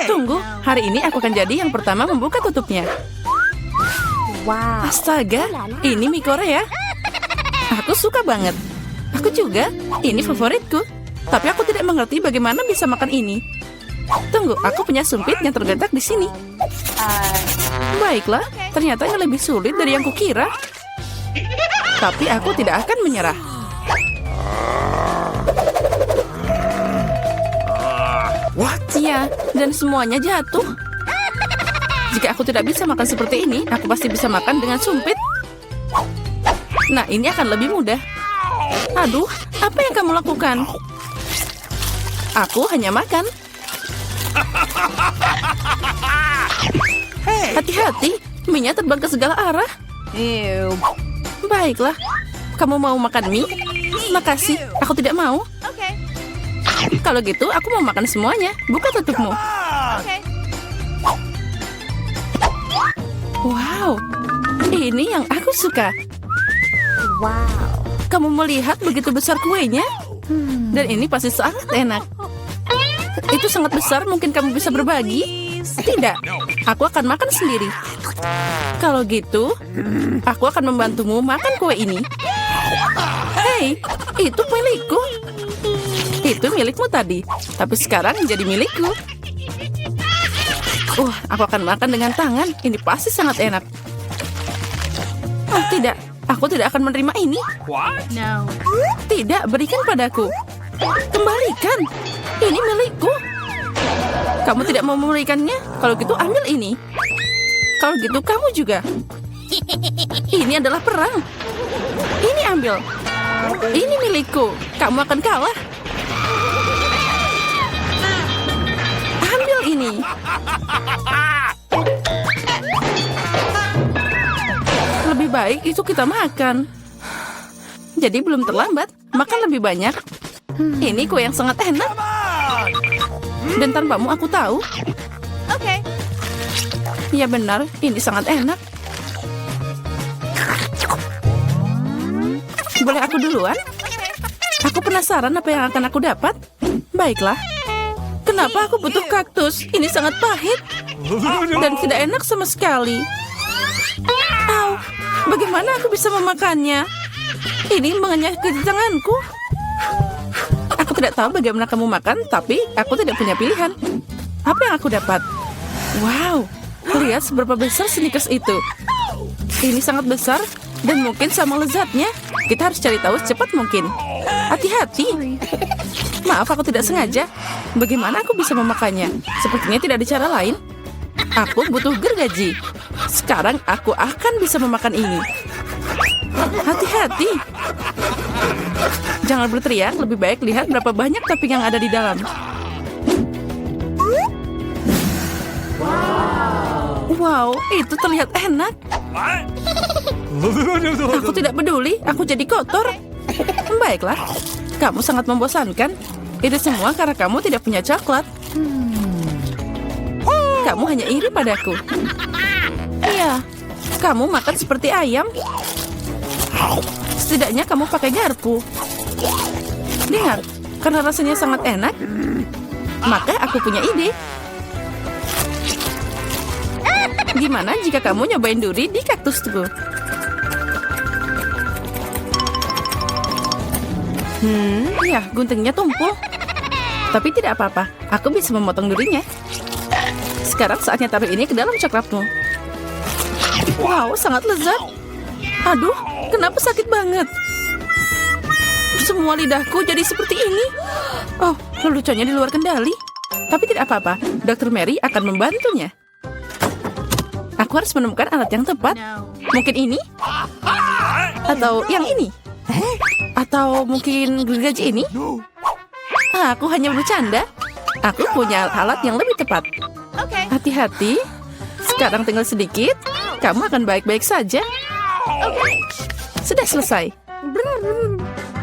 Tunggu, hari ini aku akan jadi yang pertama membuka tutupnya. Wow. Astaga, ini mie Korea. Aku suka banget. Aku juga, ini favoritku. Tapi aku tidak mengerti bagaimana bisa makan ini. Tunggu, aku punya sumpit yang terletak di sini. Baiklah, ternyata ini lebih sulit dari yang kukira. Tapi aku tidak akan menyerah. Ya, dan semuanya jatuh. Jika aku tidak bisa makan seperti ini, aku pasti bisa makan dengan sumpit. Nah, ini akan lebih mudah. Aduh, apa yang kamu lakukan? Aku hanya makan. Hati-hati, mie-nya terbang ke segala arah. Ew. Baiklah, kamu mau makan mie? Makasih, aku tidak mau. Kalau gitu, aku mau makan semuanya. Buka tutupmu. Wow, ini yang aku suka. Wow. Kamu melihat begitu besar kuenya? Dan ini pasti sangat enak. Itu sangat besar, mungkin kamu bisa berbagi? Tidak, aku akan makan sendiri. Kalau gitu, aku akan membantumu makan kue ini. Hei, itu milikku. Itu milikmu tadi, tapi sekarang menjadi milikku. Aku akan makan dengan tangan. Ini pasti sangat enak. Oh tidak, aku tidak akan menerima ini. No. Tidak, berikan padaku. Kembalikan. Ini milikku. Kamu tidak mau memberikannya? Kalau gitu ambil ini. Kalau gitu kamu juga. Ini adalah perang. Ini ambil. Ini milikku. Kamu akan kalah. Ambil ini. Lebih baik itu kita makan. Jadi belum terlambat. Makan lebih banyak. Ini kue yang sangat enak. Dan tanpamu aku tahu. Ya benar, ini sangat enak. Boleh aku duluan? Aku penasaran apa yang akan aku dapat. Baiklah. Kenapa aku butuh kaktus? Ini sangat pahit. Dan tidak enak sama sekali. Au, bagaimana aku bisa memakannya? Ini mengenyah ke tanganku. Aku tidak tahu bagaimana kamu makan, tapi aku tidak punya pilihan. Apa yang aku dapat? Wow, lihat seberapa besar Snickers itu. Ini sangat besar dan mungkin sama lezatnya. Kita harus cari tahu secepat mungkin. Hati-hati. Maaf, aku tidak sengaja. Bagaimana aku bisa memakannya? Sepertinya tidak ada cara lain. Aku butuh gergaji. Sekarang aku akan bisa memakan ini. Hati-hati. Jangan berteriak, lebih baik lihat berapa banyak topping yang ada di dalam. Wow, itu terlihat enak. Aku tidak peduli, aku jadi kotor. Baiklah, kamu sangat membosankan. Itu semua karena kamu tidak punya coklat. Kamu hanya iri padaku. Iya, kamu makan seperti ayam. Setidaknya kamu pakai garpu. Dengar, karena rasanya sangat enak, maka aku punya ide. Gimana jika kamu nyobain duri di kaktusku? Ya, guntingnya tumpul. Tapi tidak apa-apa, aku bisa memotong durinya. Sekarang saatnya taruh ini ke dalam coklatmu. Wow, sangat lezat. Aduh, kenapa sakit banget? Semua lidahku jadi seperti ini. Oh, leluconnya di luar kendali. Tapi tidak apa-apa, Dr. Mary akan membantunya. Aku harus menemukan alat yang tepat. Mungkin ini? Atau yang ini? Atau mungkin gergaji ini? Aku hanya bercanda. Aku punya alat yang lebih tepat. Hati-hati. Sekarang tinggal sedikit. Kamu akan baik-baik saja. Sudah selesai.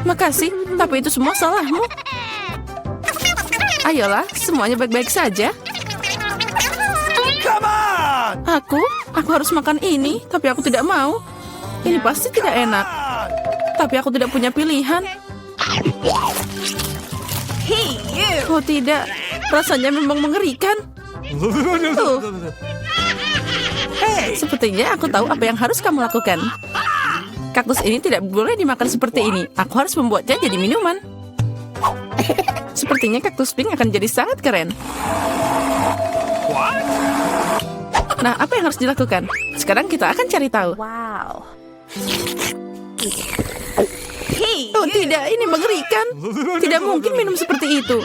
Makasih, tapi itu semua salahmu. Ayolah, semuanya baik-baik saja. Aku harus makan ini, tapi aku tidak mau. Ini pasti tidak enak. Tapi aku tidak punya pilihan. Oh tidak, rasanya memang mengerikan. Sepertinya aku tahu apa yang harus kamu lakukan. Kaktus ini tidak boleh dimakan seperti ini. Aku harus membuatnya jadi minuman. Sepertinya kaktus pink akan jadi sangat keren. Nah, apa yang harus dilakukan? Sekarang kita akan cari tahu. Wow. Oh tidak, ini mengerikan. Tidak mungkin minum seperti itu.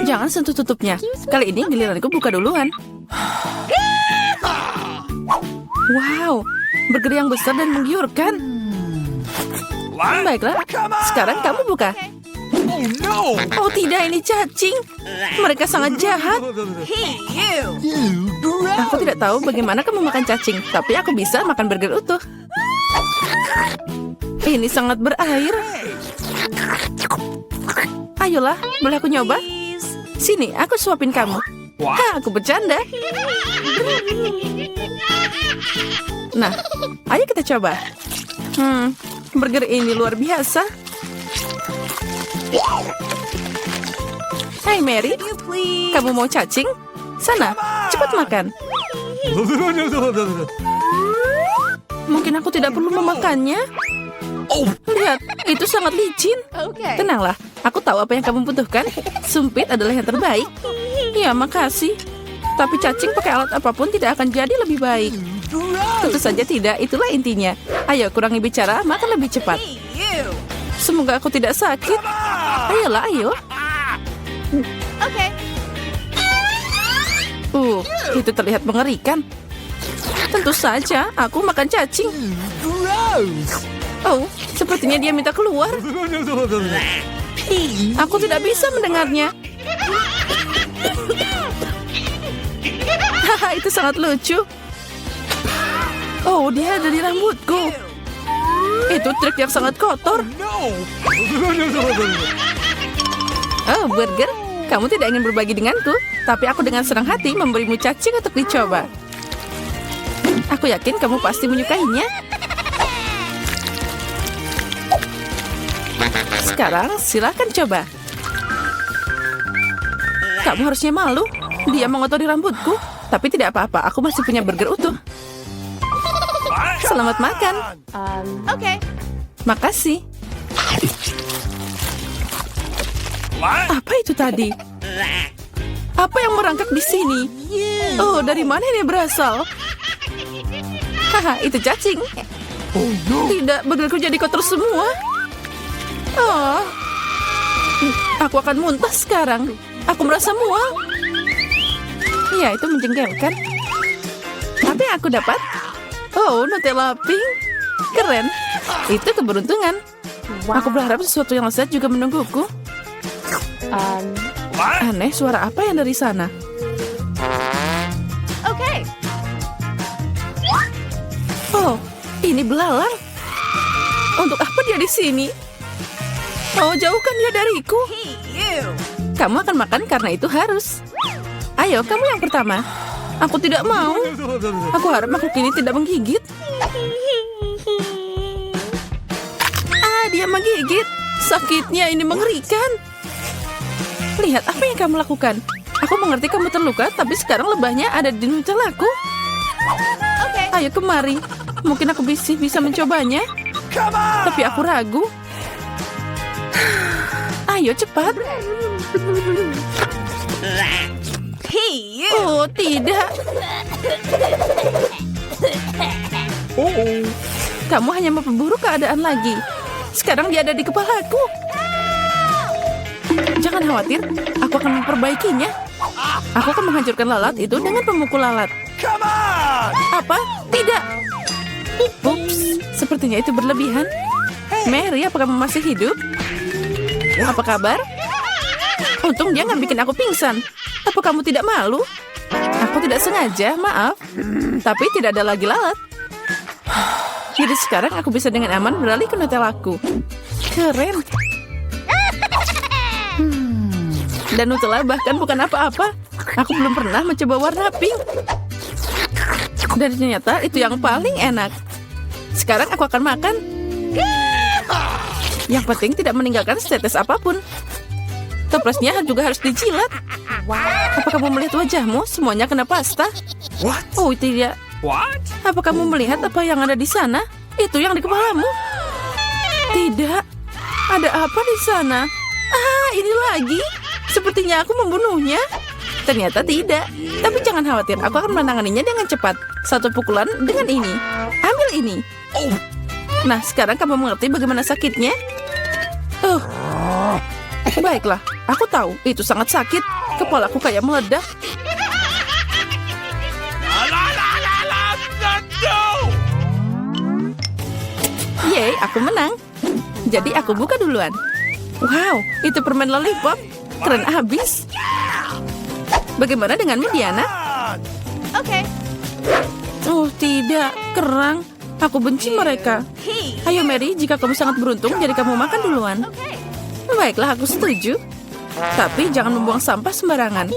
Jangan sentuh tutupnya. Kali ini giliranku buka duluan. Wow, burger yang besar dan menggiurkan. Baiklah, sekarang kamu buka. Oh tidak, ini cacing. Mereka sangat jahat. Aku tidak tahu bagaimana kamu makan cacing, tapi aku bisa makan burger utuh. Ini sangat berair. Ayolah, boleh aku nyoba? Sini, aku suapin kamu. Hah, aku bercanda. Nah, ayo kita coba. Burger ini luar biasa. Hai Mary, kamu mau cacing? Sana, cepat makan. Mungkin aku tidak perlu memakannya. Lihat, itu sangat licin. Okay. Tenanglah, aku tahu apa yang kamu butuhkan. Sumpit adalah yang terbaik. Ya, makasih. Tapi cacing pakai alat apapun tidak akan jadi lebih baik. Tentu saja tidak, itulah intinya. Ayo, kurangi bicara, makan lebih cepat. Semoga aku tidak sakit. Ayolah, ayo. Okay. Itu terlihat mengerikan. Tentu saja, aku makan cacing. Oh, sepertinya dia minta keluar. Aku tidak bisa mendengarnya. Haha, itu sangat lucu. Oh, dia ada di rambutku. Itu trik yang sangat kotor. Oh, burger, kamu tidak ingin berbagi denganku, tapi aku dengan senang hati memberimu cacing untuk dicoba. Aku yakin kamu pasti menyukainya. Sekarang silakan coba. Kamu harusnya malu. Dia mengotori rambutku, tapi tidak apa-apa. Aku masih punya burger utuh. Selamat makan. Okay. Makasih. Apa itu tadi? Apa yang merangkak di sini? Oh, dari mana ini berasal? Haha, itu cacing. Tidak, burgerku jadi kotor semua. Oh, aku akan muntah sekarang. Aku merasa mual. Ya, itu menjengkelkan. Apa yang aku dapat? Oh, Nutella pink. Keren. Itu keberuntungan. Aku berharap sesuatu yang lezat juga menungguku. Aneh, suara apa yang dari sana? Okay. Oh, ini belalang. Untuk apa dia di sini? Oh, jauhkan dia dariku. Kamu akan makan karena itu harus. Ayo, kamu yang pertama. Aku tidak mau. Aku harap makhluk ini tidak menggigit. Dia menggigit. Sakitnya ini mengerikan. Lihat apa yang kamu lakukan. Aku mengerti kamu terluka, tapi sekarang lebahnya ada di Nutellaku. Okay. Ayo kemari. Mungkin aku bisa mencobanya. Tapi aku ragu. Ayo cepat. Oh, tidak. Kamu hanya memperburuk keadaan lagi. Sekarang dia ada di kepalaku. Jangan khawatir, aku akan memperbaikinya. Aku akan menghancurkan lalat itu dengan pemukul lalat. Apa? Tidak. Ups, sepertinya itu berlebihan. Mary, apakah kamu masih hidup? Apa kabar? Untung dia nggak bikin aku pingsan. Apa kamu tidak malu? Aku tidak sengaja, maaf. Tapi tidak ada lagi lalat. Jadi sekarang aku bisa dengan aman beralih ke Nutellaku. Keren. Dan Nutella bahkan bukan apa-apa. Aku belum pernah mencoba warna pink. Dan ternyata itu yang paling enak. Sekarang aku akan makan. Yang penting tidak meninggalkan setetes apapun. Toplesnya juga harus dijilat. Apa kamu melihat wajahmu? Semuanya kena pasta. What? Oh tidak. What? Apa kamu melihat apa yang ada di sana? Itu yang di kepalamu. Tidak. Ada apa di sana? Ah, ini lagi. Sepertinya aku membunuhnya. Ternyata tidak. Tapi jangan khawatir, aku akan menanganinya dengan cepat. Satu pukulan dengan ini. Ambil ini. Nah, sekarang kamu mengerti bagaimana sakitnya? Baiklah, aku tahu itu sangat sakit. Kepalaku kayak meledak. Yeay, aku menang. Jadi aku buka duluan. Wow, itu permen lollipop. Keren abis. Bagaimana denganmu, Diana? Okay. Oh, tidak. Kerang. Aku benci mereka. Ayo, Mary. Jika kamu sangat beruntung, jadi kamu makan duluan. Baiklah, aku setuju. Tapi jangan membuang sampah sembarangan.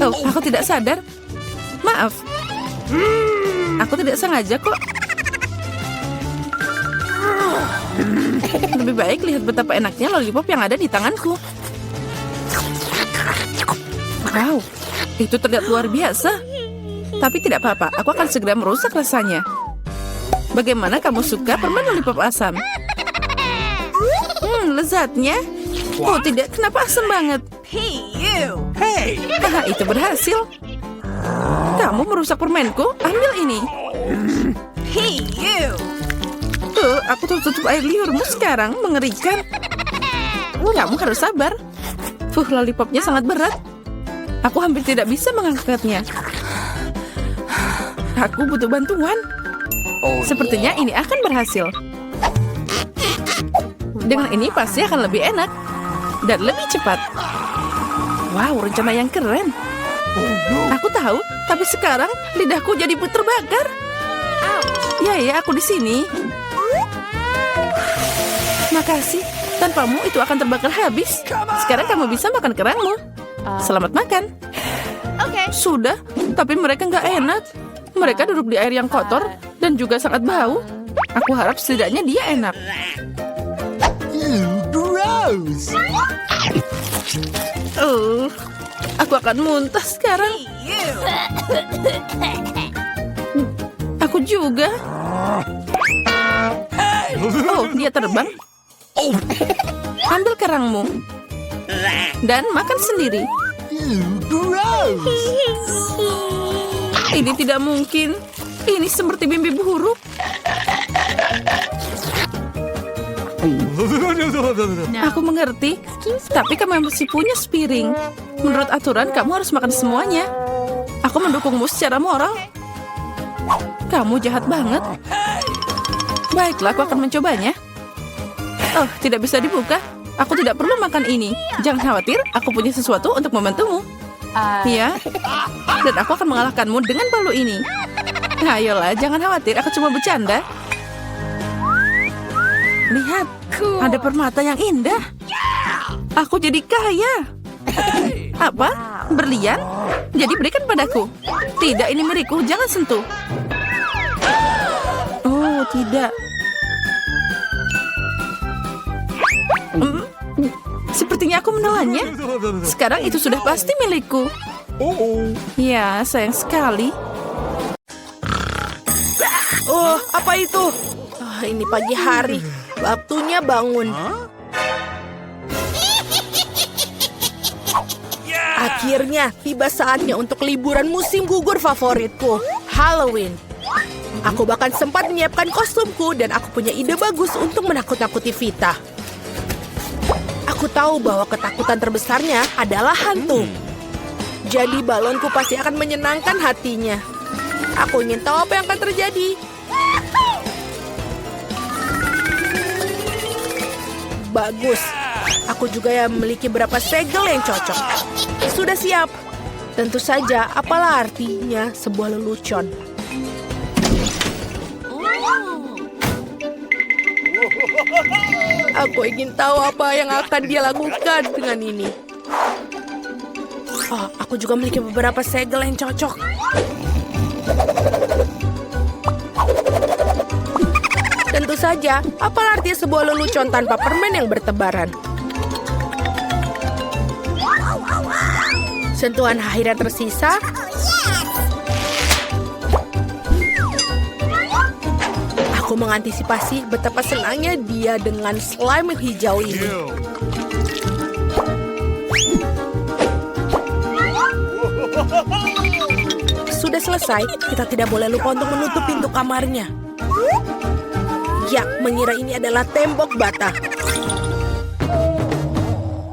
Oh, aku tidak sadar. Maaf. Aku tidak sengaja kok. Lebih baik lihat betapa enaknya lollipop yang ada di tanganku. Wow, itu terlihat luar biasa. Tapi tidak apa-apa, aku akan segera merusak rasanya. Bagaimana kamu suka permen lollipop asam? Lezatnya. Oh tidak, kenapa asam banget? Hey! Haha, itu berhasil. Kamu merusak permenku, ambil ini. Aku tutup air liurmu sekarang, mengerikan. Kamu harus sabar. Lollipopnya sangat berat. Aku hampir tidak bisa mengangkatnya. Aku butuh bantuan. Sepertinya ini akan berhasil. Dengan ini pasti akan lebih enak. Dan lebih cepat. Wow, rencana yang keren. Aku tahu, tapi sekarang lidahku jadi terbakar. Ya, aku di sini. Makasih. Tanpamu itu akan terbakar habis. Sekarang kamu bisa makan kerangmu. Selamat makan. Okay. Sudah, tapi mereka nggak enak. Mereka duduk di air yang kotor dan juga sangat bau. Aku harap setidaknya dia enak. Gross! Aku akan muntah sekarang. Aku juga. Oh, dia terbang. Ambil kerangmu. Dan makan sendiri. Gross! Ini tidak mungkin. Ini seperti mimpi buruk. Aku mengerti. Tapi kamu masih punya sepiring. Menurut aturan, kamu harus makan semuanya. Aku mendukungmu secara moral. Kamu jahat banget. Baiklah, aku akan mencobanya. Oh, tidak bisa dibuka. Aku tidak perlu makan ini. Jangan khawatir, aku punya sesuatu untuk membantumu. Ya, dan aku akan mengalahkanmu dengan palu ini. Ayolah, jangan khawatir, aku cuma bercanda. Lihat, ada permata yang indah. Aku jadi kaya. Apa? Berlian? Jadi berikan padaku. Tidak, ini milikku, jangan sentuh. Oh, tidak. Sepertinya aku menelannya. Sekarang itu sudah pasti milikku. Ya, sayang sekali. Oh, apa itu? Ini pagi hari. Waktunya bangun. Akhirnya, tiba saatnya untuk liburan musim gugur favoritku, Halloween. Aku bahkan sempat menyiapkan kostumku dan aku punya ide bagus untuk menakut-nakuti Vita. Aku tahu bahwa ketakutan terbesarnya adalah hantu. Jadi balonku pasti akan menyenangkan hatinya. Aku ingin tahu apa yang akan terjadi. Bagus. Aku juga memiliki beberapa segel yang cocok. Sudah siap. Tentu saja, apalah artinya sebuah lelucon. Aku ingin tahu apa yang akan dia lakukan dengan ini. Oh, aku juga memiliki beberapa segel yang cocok. Tentu saja, apalah artinya sebuah lelucon tanpa permen yang bertebaran. Sentuhan akhir yang tersisa. Aku mengantisipasi betapa senangnya dia dengan slime hijau ini. Sudah selesai, kita tidak boleh lupa untuk menutup pintu kamarnya. Ya, mengira ini adalah tembok bata.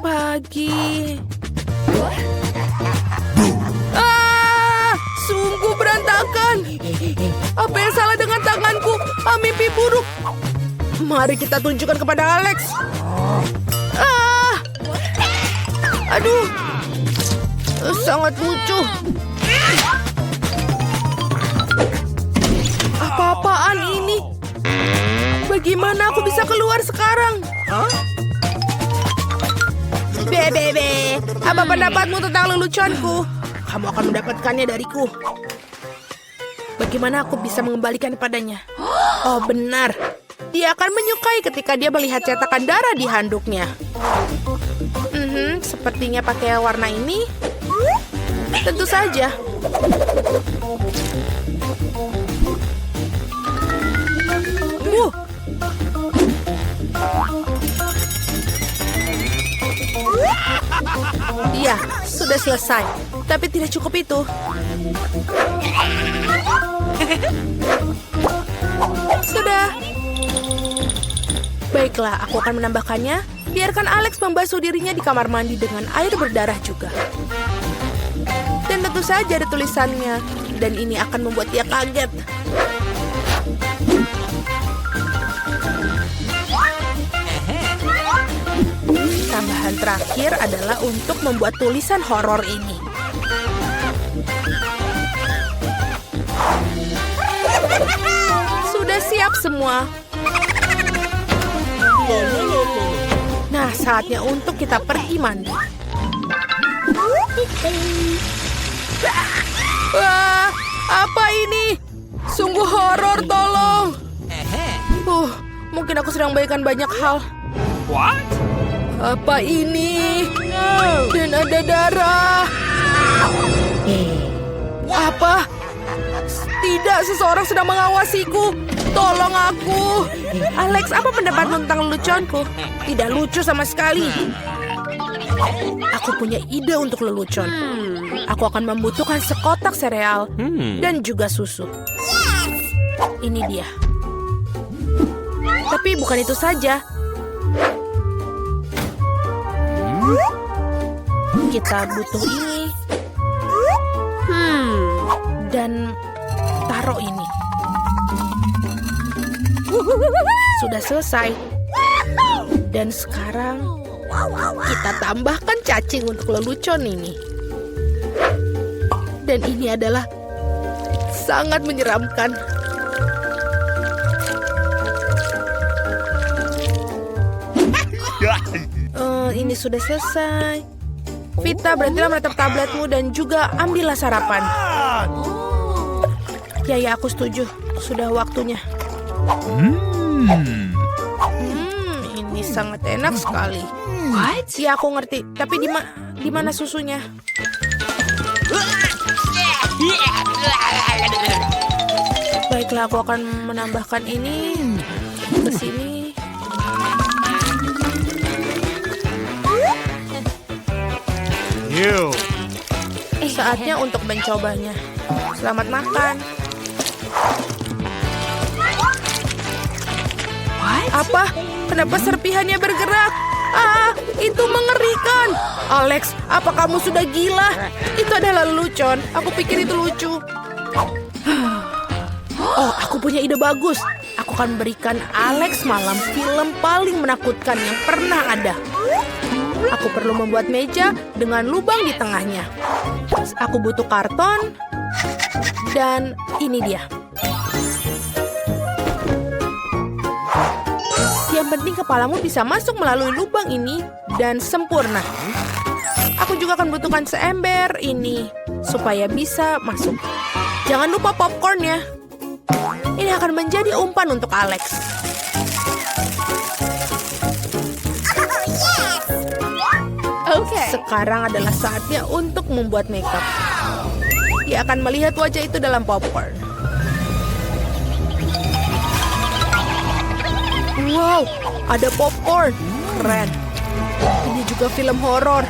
Pagi. Sungguh berantakan. Apa yang salah dengan tanganku? Mimpi buruk. Mari kita tunjukkan kepada Alex. Aduh. Sangat lucu. Apa-apaan ini? Bagaimana aku bisa keluar sekarang? Bebe, apa pendapatmu tentang leluconku? Kamu akan mendapatkannya dariku. Bagaimana aku bisa mengembalikan padanya? Oh, benar. Dia akan menyukai ketika dia melihat cetakan darah di handuknya. Sepertinya pakai warna ini. Tentu saja. Iya, sudah selesai. Tapi tidak cukup itu. Sudah. Baiklah, aku akan menambahkannya. Biarkan Alex membasuh dirinya di kamar mandi dengan air berdarah juga. Dan tentu saja ada tulisannya. Dan ini akan membuat dia kaget. Tambahan terakhir adalah untuk membuat tulisan horor ini. Sudah siap semua. Nah, saatnya untuk kita pergi mandi. Wah, apa ini? Sungguh horor, tolong. Mungkin aku sedang bayangkan banyak hal. What? Apa ini? Dan ada darah. Apa? Tidak, seseorang sedang mengawasiku. Tolong aku. Alex, apa pendapatmu tentang leluconku? Tidak lucu sama sekali. Aku punya ide untuk lelucon. Aku akan membutuhkan sekotak sereal dan juga susu. Ini dia. Tapi bukan itu saja. Kita butuh ini. Dan taruh ini. Sudah selesai. Dan sekarang kita tambahkan cacing untuk lelucon ini. Dan ini adalah sangat menyeramkan. Ini sudah selesai. Vita, berhentilah menatap tabletmu dan juga ambillah sarapan. Ya, aku setuju. Sudah waktunya. Ini sangat enak sekali. What? Ya, aku ngerti. Tapi di mana susunya? Baiklah, aku akan menambahkan ini ke sini. Saatnya untuk mencobanya. Selamat makan. Apa? Kenapa serpihannya bergerak? Itu mengerikan. Alex, apa kamu sudah gila? Itu adalah lelucon. Aku pikir itu lucu. Oh, aku punya ide bagus. Aku akan berikan Alex malam film paling menakutkan yang pernah ada. Aku perlu membuat meja dengan lubang di tengahnya. Aku butuh karton. Dan ini dia. Yang penting kepalamu bisa masuk melalui lubang ini dan sempurna. Aku juga akan butuhkan seember ini supaya bisa masuk. Jangan lupa popcorn ya. Ini akan menjadi umpan untuk Alex. Okay. Sekarang adalah saatnya untuk membuat makeup. Dia akan melihat wajah itu dalam popcorn. Wow, ada popcorn. Keren. Ini juga film horor.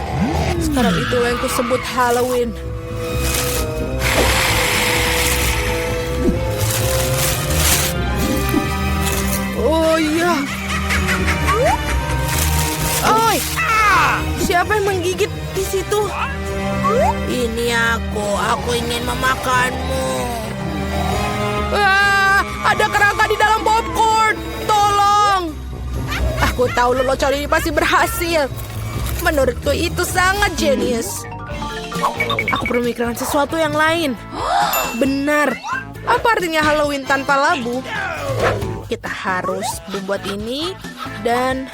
Sekarang itu yang kusebut Halloween. Oh iya. Oi, siapa yang menggigit di situ? Ini aku ingin memakanmu. Ada kerangka di dalam popcorn. Tolong. Aku tahu lelucon ini pasti berhasil. Menurutku itu sangat jenius. Aku perlu memikirkan sesuatu yang lain. Benar. Apa artinya Halloween tanpa labu? Kita harus membuat ini dan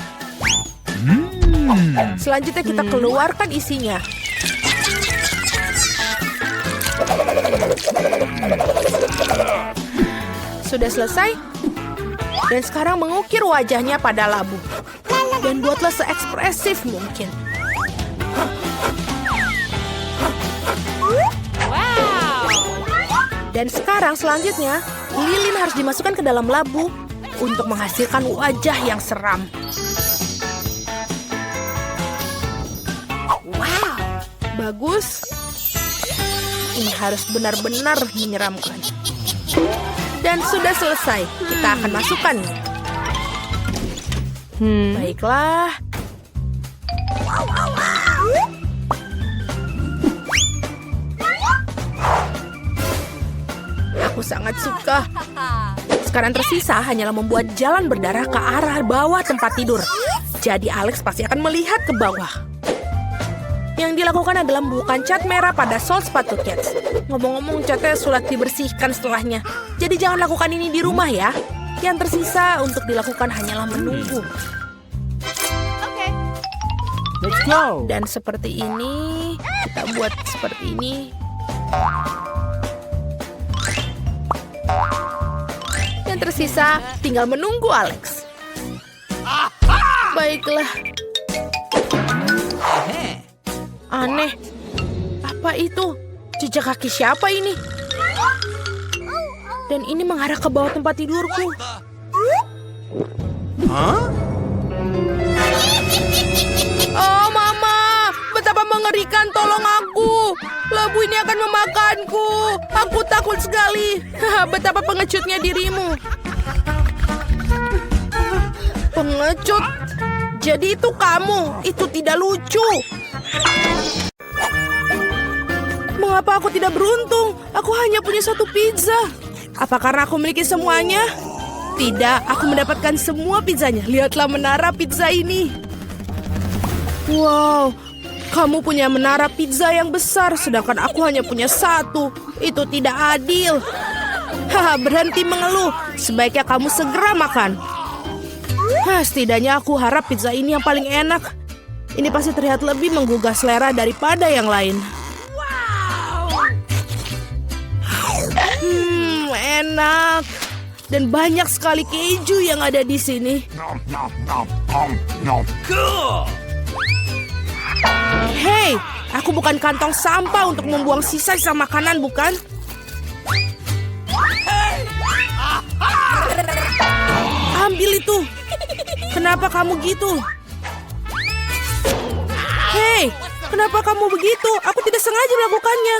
selanjutnya kita keluarkan isinya. Sudah selesai? Dan sekarang mengukir wajahnya pada labu. Dan buatlah seekspresif mungkin. Dan sekarang selanjutnya, lilin harus dimasukkan ke dalam labu untuk menghasilkan wajah yang seram. Wow, bagus. Ini harus benar-benar menyeramkan. Dan sudah selesai, kita akan masukkan. Baiklah. Aku sangat suka. Sekarang tersisa hanyalah membuat jalan berdarah ke arah bawah tempat tidur. Jadi Alex pasti akan melihat ke bawah. Yang dilakukan adalah membubuhkan cat merah pada sol sepatu Cats. Ngomong-ngomong, catnya sulit dibersihkan setelahnya. Jadi jangan lakukan ini di rumah ya. Yang tersisa untuk dilakukan hanyalah menunggu. Okay. Let's go. Dan seperti ini, kita buat seperti ini. Yang tersisa tinggal menunggu Alex. Baiklah. Aneh. Apa itu? Jejak kaki siapa ini? Dan ini mengarah ke bawah tempat tidurku. Oh, Mama! Betapa mengerikan, tolong aku! Labu ini akan memakanku. Aku takut sekali. Betapa pengecutnya dirimu. Pengecut? Jadi itu kamu? Itu tidak lucu. Mengapa aku tidak beruntung? Aku hanya punya satu pizza. Apa karena aku memiliki semuanya? Tidak, aku mendapatkan semua pizzanya. Lihatlah menara pizza ini. Wow, kamu punya menara pizza yang besar, sedangkan aku hanya punya satu. Itu tidak adil. Haha, berhenti mengeluh. Sebaiknya kamu segera makan. Setidaknya aku harap pizza ini yang paling enak. Ini pasti terlihat lebih menggugah selera daripada yang lain. Enak. Dan banyak sekali keju yang ada di sini. Hei, aku bukan kantong sampah untuk membuang sisa-sisa makanan, bukan? Ambil itu. Kenapa kamu gitu? Hei, kenapa kamu begitu? Aku tidak sengaja melakukannya.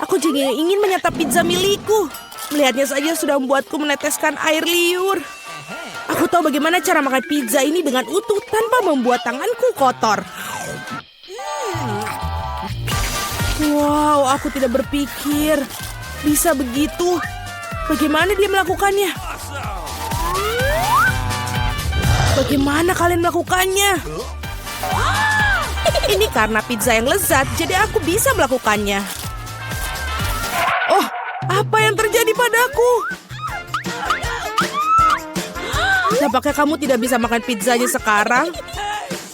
Aku juga ingin menyantap pizza milikku. Melihatnya saja sudah membuatku meneteskan air liur. Aku tahu bagaimana cara makan pizza ini dengan utuh tanpa membuat tanganku kotor. Wow, aku tidak berpikir bisa begitu. Bagaimana dia melakukannya? Bagaimana kalian melakukannya? Ini karena pizza yang lezat, jadi aku bisa melakukannya. Oh, apa yang terjadi padaku? Nampaknya kamu tidak bisa makan pizzanya sekarang.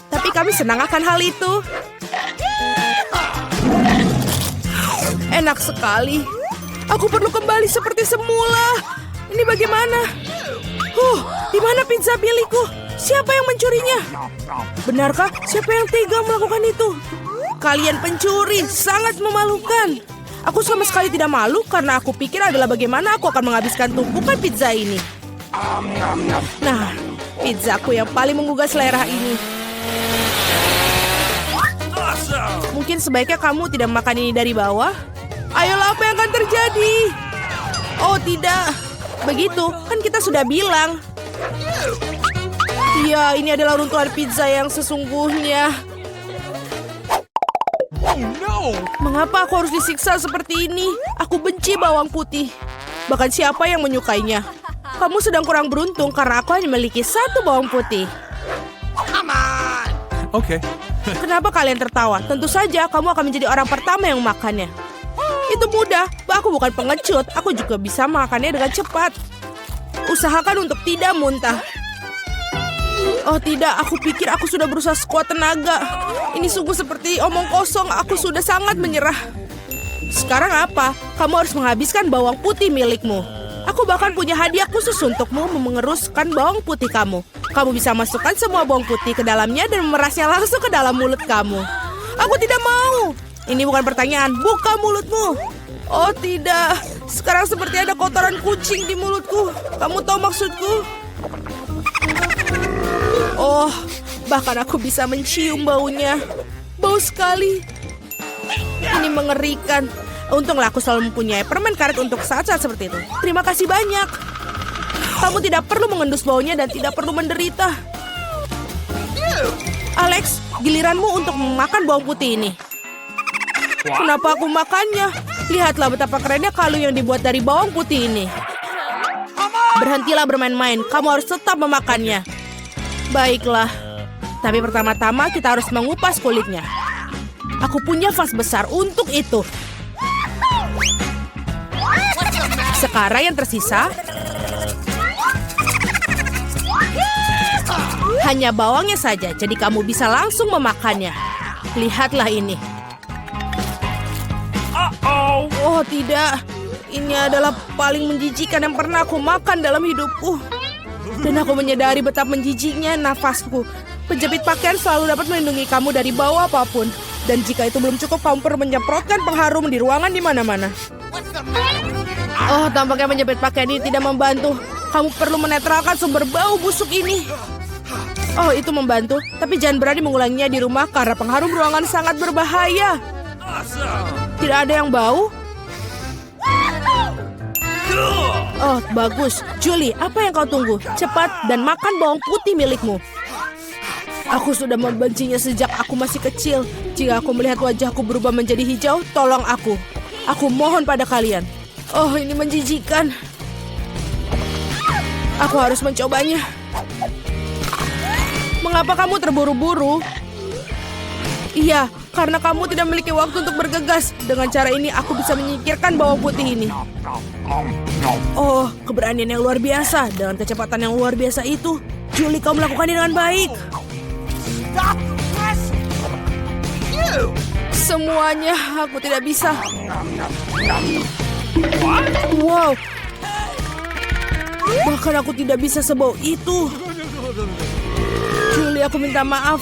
Tapi kami senang akan hal itu. Enak sekali. Aku perlu kembali seperti semula. Ini bagaimana? Di mana pizza milikku? Siapa yang mencurinya? Benarkah? Siapa yang tega melakukan itu? Kalian pencuri, sangat memalukan. Aku sama sekali tidak malu karena aku pikir adalah bagaimana aku akan menghabiskan tumpukan pizza ini. Nah, pizzaku yang paling menggugah selera ini. Mungkin sebaiknya kamu tidak makan ini dari bawah. Ayolah, apa yang akan terjadi? Oh tidak, begitu kan kita sudah bilang. Iya, ini adalah runtuhan pizza yang sesungguhnya. Mengapa aku harus disiksa seperti ini? Aku benci bawang putih. Bahkan siapa yang menyukainya? Kamu sedang kurang beruntung karena aku hanya memiliki satu bawang putih. Okay. Kenapa kalian tertawa? Tentu saja kamu akan menjadi orang pertama yang memakannya. Itu mudah, aku bukan pengecut. Aku juga bisa makannya dengan cepat. Usahakan untuk tidak muntah. Oh tidak, aku pikir aku sudah berusaha sekuat tenaga. Ini sungguh seperti omong kosong, aku sudah sangat menyerah. Sekarang apa? Kamu harus menghabiskan bawang putih milikmu. Aku bahkan punya hadiah khusus untukmu mengeruskan bawang putih kamu. Kamu bisa masukkan semua bawang putih ke dalamnya dan memerasnya langsung ke dalam mulut kamu. Aku tidak mau. Ini bukan pertanyaan, buka mulutmu. Oh tidak, sekarang seperti ada kotoran kucing di mulutku. Kamu tahu maksudku? Oh, bahkan aku bisa mencium baunya. Bau sekali. Ini mengerikan. Untunglah aku selalu mempunyai permen karet untuk saat-saat seperti itu. Terima kasih banyak. Kamu tidak perlu mengendus baunya dan tidak perlu menderita. Alex, giliranmu untuk memakan bawang putih ini. Kenapa aku makannya? Lihatlah betapa kerennya kalung yang dibuat dari bawang putih ini. Berhentilah bermain-main, kamu harus tetap memakannya. Baiklah, tapi pertama-tama kita harus mengupas kulitnya. Aku punya vas besar untuk itu. Sekarang yang tersisa hanya bawangnya saja, jadi kamu bisa langsung memakannya. Lihatlah ini. Oh tidak, ini adalah paling menjijikan yang pernah aku makan dalam hidupku. Dan aku menyadari betapa menjijiknya nafasku. Penjepit pakaian selalu dapat melindungi kamu dari bau apapun. Dan jika itu belum cukup, kamu perlu menyemprotkan pengharum di ruangan di mana-mana. Oh, tampaknya menjepit pakaian ini tidak membantu. Kamu perlu menetralkan sumber bau busuk ini. Oh, itu membantu. Tapi jangan berani mengulanginya di rumah karena pengharum ruangan sangat berbahaya. Tidak ada yang bau? Oh, bagus. Julie, apa yang kau tunggu? Cepat dan makan bawang putih milikmu. Aku sudah membencinya sejak aku masih kecil. Jika aku melihat wajahku berubah menjadi hijau, tolong aku. Aku mohon pada kalian. Oh, ini menjijikan. Aku harus mencobanya. Mengapa kamu terburu-buru? Iya, karena kamu tidak memiliki waktu untuk bergegas. Dengan cara ini, aku bisa menyingkirkan bawang putih ini. Oh, keberanian yang luar biasa. Dengan kecepatan yang luar biasa itu, Julie, kau melakukannya dengan baik. Semuanya, aku tidak bisa. Wow. Bahkan aku tidak bisa sebau itu. Julie, aku minta maaf.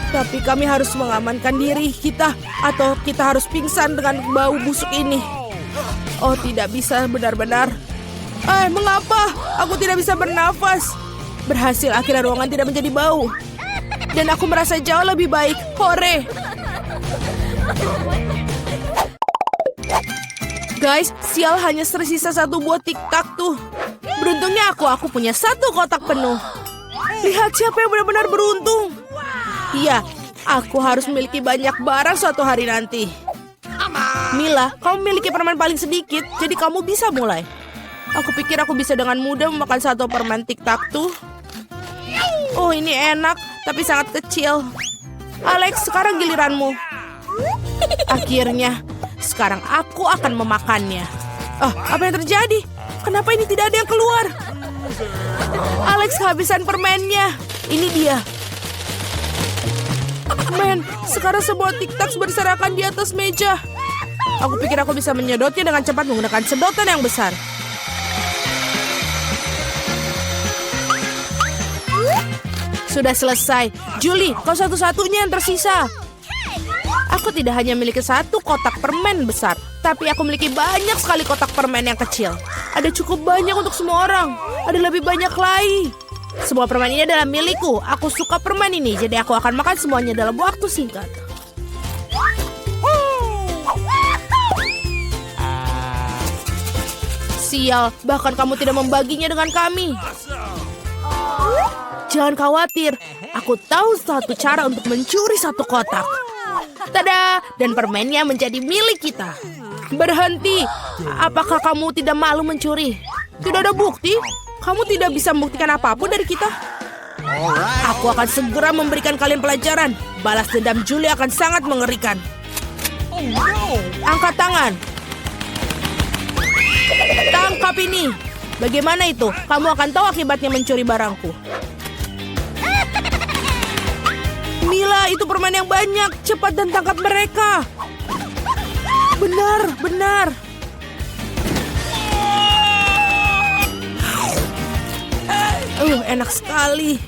Tapi kami harus mengamankan diri kita. Atau kita harus pingsan dengan bau busuk ini. Oh, tidak bisa benar-benar. Mengapa? Aku tidak bisa bernafas. Berhasil, akhirnya ruangan tidak menjadi bau. Dan aku merasa jauh lebih baik. Hore! Guys, sial, hanya tersisa satu buah tiktak tuh. Beruntungnya aku punya satu kotak penuh. Lihat siapa yang benar-benar beruntung. Iya, aku harus memiliki banyak barang suatu hari nanti. Mila, kamu memiliki permen paling sedikit, jadi kamu bisa mulai. Aku pikir aku bisa dengan mudah memakan satu permen tiktak tuh. Oh, ini enak, tapi sangat kecil. Alex, sekarang giliranmu. Akhirnya, sekarang aku akan memakannya. Oh, apa yang terjadi? Kenapa ini tidak ada yang keluar? Alex kehabisan permennya. Ini dia. Men, sekarang semua tiktak berserakan di atas meja. Aku pikir aku bisa menyedotnya dengan cepat menggunakan sedotan yang besar. Sudah selesai. Julie, kau satu-satunya yang tersisa. Aku tidak hanya memiliki satu kotak permen besar, tapi aku memiliki banyak sekali kotak permen yang kecil. Ada cukup banyak untuk semua orang. Ada lebih banyak lagi. Semua permen ini adalah milikku. Aku suka permen ini, jadi aku akan makan semuanya dalam waktu singkat. Sial, bahkan kamu tidak membaginya dengan kami. Jangan khawatir, aku tahu satu cara untuk mencuri satu kotak. Tada! Dan permennya menjadi milik kita. Berhenti! Apakah kamu tidak malu mencuri? Tidak ada bukti. Kamu tidak bisa membuktikan apapun dari kita. Aku akan segera memberikan kalian pelajaran. Balas dendam Julie akan sangat mengerikan. Angkat tangan. Tangkap ini. Bagaimana itu? Kamu akan tahu akibatnya mencuri barangku. Mila, itu permen yang banyak. Cepat dan tangkap mereka. Benar, benar. Enak sekali.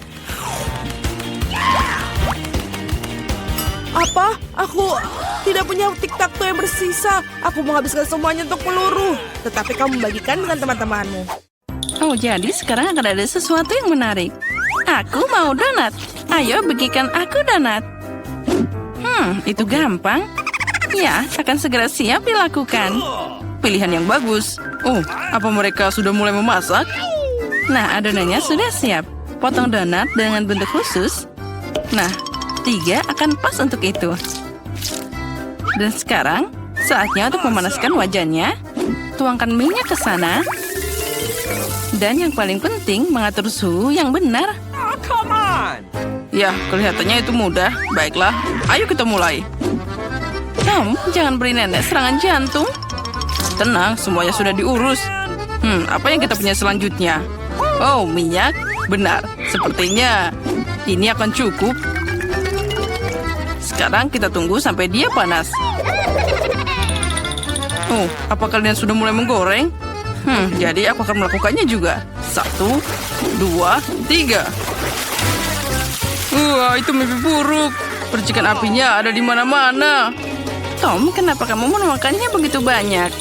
Apa? Aku tidak punya tic-tac-toe yang bersisa. Aku menghabiskan semuanya untuk peluru. Tetapi kamu membagikan dengan teman-temanmu. Oh, jadi sekarang akan ada sesuatu yang menarik. Aku mau donat. Ayo bagikan aku donat. Itu gampang. Ya, akan segera siap dilakukan. Pilihan yang bagus. Oh, apa mereka sudah mulai memasak? Nah, adonannya sudah siap. Potong donat dengan bentuk khusus. Nah, 3 akan pas untuk itu. Dan sekarang, saatnya untuk memanaskan wajannya. Tuangkan minyak ke sana. Dan yang paling penting, mengatur suhu yang benar. Ya, kelihatannya itu mudah. Baiklah, ayo kita mulai. Tom, jangan beri nenek serangan jantung. Tenang, semuanya sudah diurus. Apa yang kita punya selanjutnya? Oh, minyak. Benar, sepertinya ini akan cukup. Sekarang kita tunggu sampai dia panas. Oh, apa kalian sudah mulai menggoreng? Jadi aku akan melakukannya juga. 1, 2, 3. Wah, itu mimpi buruk. Percikan apinya ada di mana-mana. Tom, kenapa kamu menuangkannya begitu banyak?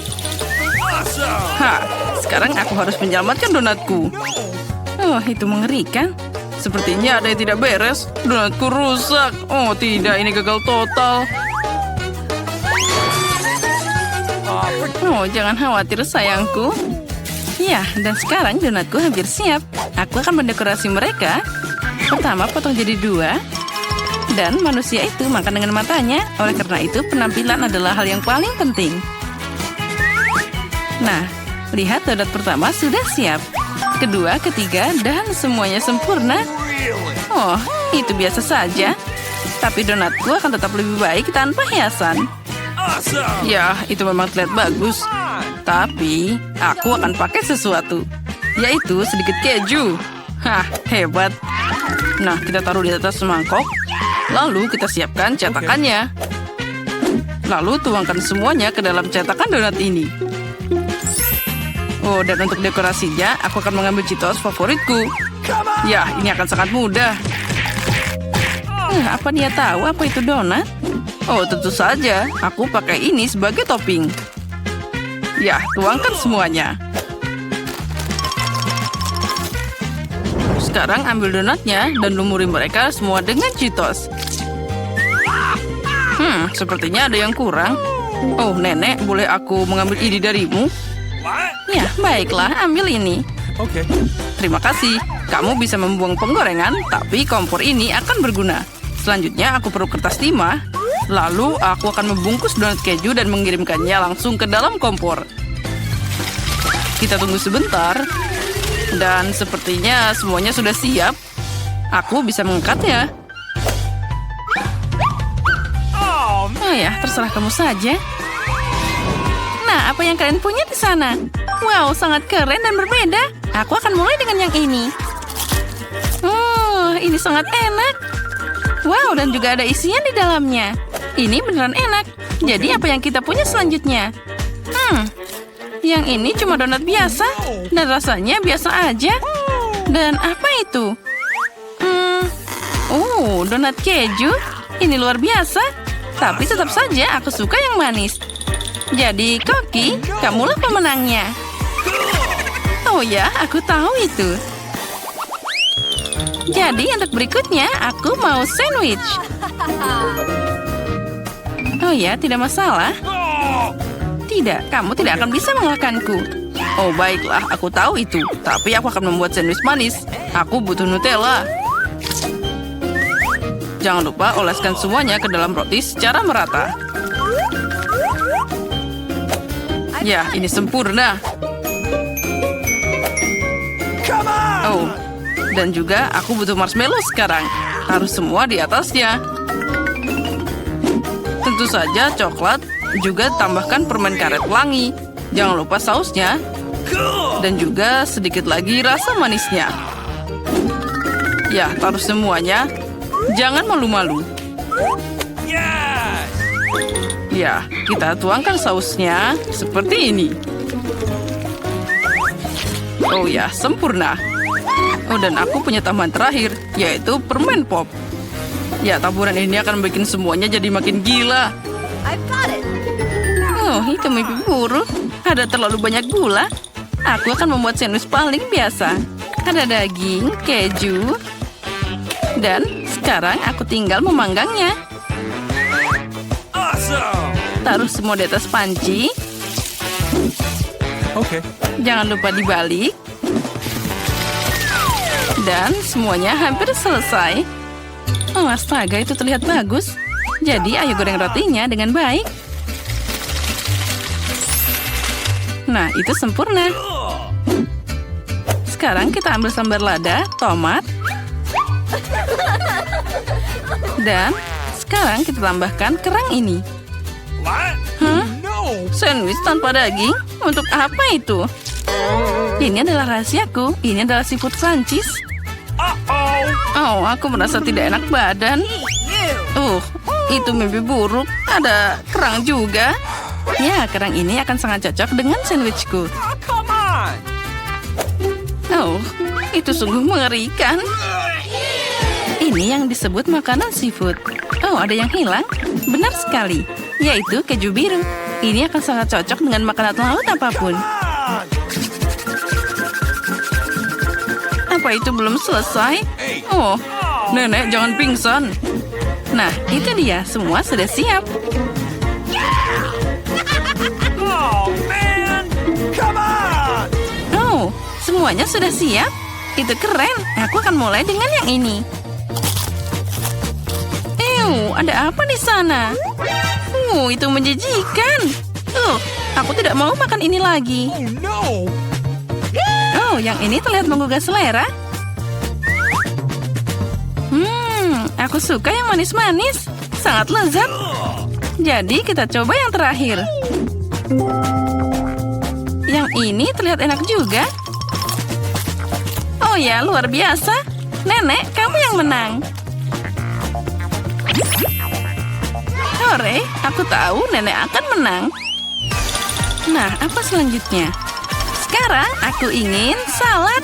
Sekarang aku harus menyelamatkan donatku. Oh, itu mengerikan. Sepertinya ada yang tidak beres. Donatku rusak. Oh, tidak, ini gagal total. Oh, jangan khawatir sayangku. Ya, dan sekarang donatku hampir siap. Aku akan mendekorasi mereka. Pertama, potong jadi 2. Dan manusia itu makan dengan matanya. Oleh karena itu, penampilan adalah hal yang paling penting. Nah, lihat donat pertama sudah siap. Kedua, ketiga, dan semuanya sempurna. Oh, itu biasa saja. Tapi donatku akan tetap lebih baik tanpa hiasan. Ya, itu memang terlihat bagus. Tapi, aku akan pakai sesuatu. Yaitu sedikit keju. Hebat. Nah, kita taruh di atas mangkok. Lalu kita siapkan cetakannya. Lalu tuangkan semuanya ke dalam cetakan donat ini. Oh, dan untuk dekorasinya, aku akan mengambil Cheetos favoritku. Ya, ini akan sangat mudah. Apa dia tahu apa itu donat? Oh, tentu saja. Aku pakai ini sebagai topping. Ya, tuangkan semuanya. Sekarang ambil donatnya dan lumuri mereka semua dengan Cheetos. Sepertinya ada yang kurang. Oh, nenek, boleh aku mengambil ini darimu? Ya, baiklah, ambil ini. Oke. Terima kasih. Kamu bisa membuang penggorengan, tapi kompor ini akan berguna. Selanjutnya, aku perlu kertas timah. Lalu, aku akan membungkus donat keju dan mengirimkannya langsung ke dalam kompor. Kita tunggu sebentar. Dan sepertinya semuanya sudah siap. Aku bisa mengangkatnya. Oh ya, terserah kamu saja. Nah, apa yang kalian punya di sana? Wow, sangat keren dan berbeda. Aku akan mulai dengan yang ini. Oh, ini sangat enak. Wow, dan juga ada isian di dalamnya. Ini beneran enak. Jadi apa yang kita punya selanjutnya? Yang ini cuma donat biasa. Dan rasanya biasa aja. Dan apa itu? Oh, donat keju. Ini luar biasa. Tapi tetap saja aku suka yang manis. Jadi, Koki, kamulah pemenangnya. Oh ya, aku tahu itu. Jadi, untuk berikutnya, aku mau sandwich. Oh ya, tidak masalah. Tidak, kamu tidak akan bisa mengalahkanku. Oh, baiklah, aku tahu itu. Tapi aku akan membuat sandwich manis. Aku butuh Nutella. Jangan lupa oleskan semuanya ke dalam roti secara merata. Ya, ini sempurna. Oh, dan juga aku butuh marshmallow sekarang. Harus semua di atasnya. Tentu saja coklat, juga tambahkan permen karet pelangi. Jangan lupa sausnya. Dan juga sedikit lagi rasa manisnya. Ya, taruh semuanya. Jangan malu-malu. Ya, kita tuangkan sausnya seperti ini. Oh ya, sempurna. Oh, dan aku punya tambahan terakhir, yaitu permen pop. Ya, taburan ini akan bikin semuanya jadi makin gila. I've got it. Oh, itu mimpi buruk. Ada terlalu banyak gula. Aku akan membuat sandwich paling biasa. Ada daging, keju, dan sekarang aku tinggal memanggangnya. Taruh semua di atas panci. Okay. Jangan lupa dibalik. Dan semuanya hampir selesai. Oh, astaga, itu terlihat bagus. Jadi, ayo goreng rotinya dengan baik. Nah, itu sempurna. Sekarang kita ambil sambal lada, tomat. Dan sekarang kita tambahkan kerang ini. Hah? Sandwich tanpa daging? Untuk apa itu? Ini adalah rahasiaku. Ini adalah seafood Prancis. Oh, aku merasa tidak enak badan. Itu mimpi buruk. Ada kerang juga. Ya, kerang ini akan sangat cocok dengan sandwichku. Oh, itu sungguh mengerikan. Ini yang disebut makanan seafood. Oh, ada yang hilang? Benar sekali. Yaitu keju biru. Ini akan sangat cocok dengan makanan laut apapun. Apa itu belum selesai? Oh, nenek jangan pingsan. Nah, itu dia. Semua sudah siap. Oh, semuanya sudah siap. Itu keren. Aku akan mulai dengan yang ini. Ada apa di sana? Itu menjijikan. Aku tidak mau makan ini lagi. Oh, yang ini terlihat menggugah selera. Aku suka yang manis-manis. Sangat lezat. Jadi kita coba yang terakhir. Yang ini terlihat enak juga. Oh ya, luar biasa. Nenek, kamu yang menang. Hore, aku tahu nenek akan menang. Nah, apa selanjutnya? Sekarang aku ingin salad.